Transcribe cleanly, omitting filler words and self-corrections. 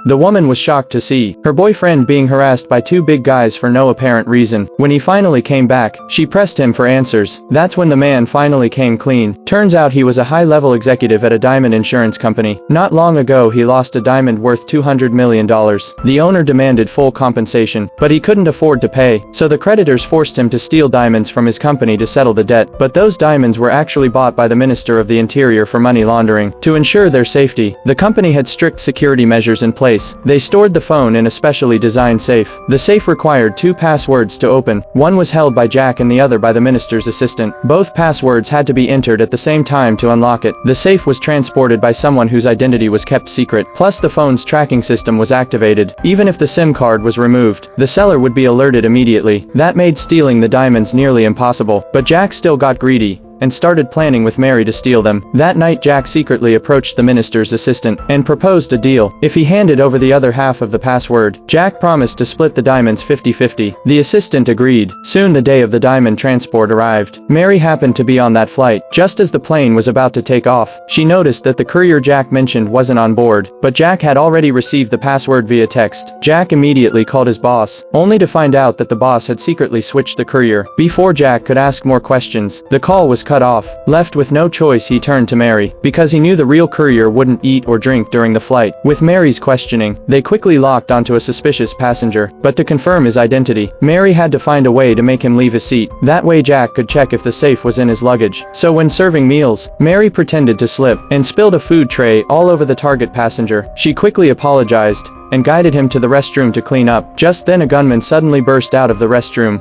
The woman was shocked to see her boyfriend being harassed by two big guys for no apparent reason. When he finally came back, she pressed him for answers. That's when the man finally came clean. Turns out he was a high-level executive at a diamond insurance company. Not long ago he lost a diamond worth $200 million. The owner demanded full compensation, but he couldn't afford to pay, so the creditors forced him to steal diamonds from his company to settle the debt. But those diamonds were actually bought by the Minister of the Interior for money laundering. To ensure their safety, the company had strict security measures in place. They stored the phone in a specially designed safe. The safe required two passwords to open. One was held by Jack and the other by the minister's assistant. Both passwords had to be entered at the same time to unlock it. The safe was transported by someone whose identity was kept secret. Plus the phone's tracking system was activated. Even if the SIM card was removed, the seller would be alerted immediately. That made stealing the diamonds nearly impossible. But Jack still got greedy and started planning with Mary to steal them. That night Jack secretly approached the minister's assistant and proposed a deal. If he handed over the other half of the password, Jack promised to split the diamonds 50-50. The assistant agreed. Soon the day of the diamond transport arrived. Mary happened to be on that flight. Just as the plane was about to take off, she noticed that the courier Jack mentioned wasn't on board, but Jack had already received the password via text. Jack immediately called his boss, only to find out that the boss had secretly switched the courier. Before Jack could ask more questions, the call was cut off. Left with no choice, he turned to Mary, because he knew the real courier wouldn't eat or drink during the flight. With Mary's questioning, they quickly locked onto a suspicious passenger, but to confirm his identity, Mary had to find a way to make him leave his seat. That way Jack could check if the safe was in his luggage. So when serving meals, Mary pretended to slip and spilled a food tray all over the target passenger. She quickly apologized and guided him to the restroom to clean up. Just then a gunman suddenly burst out of the restroom.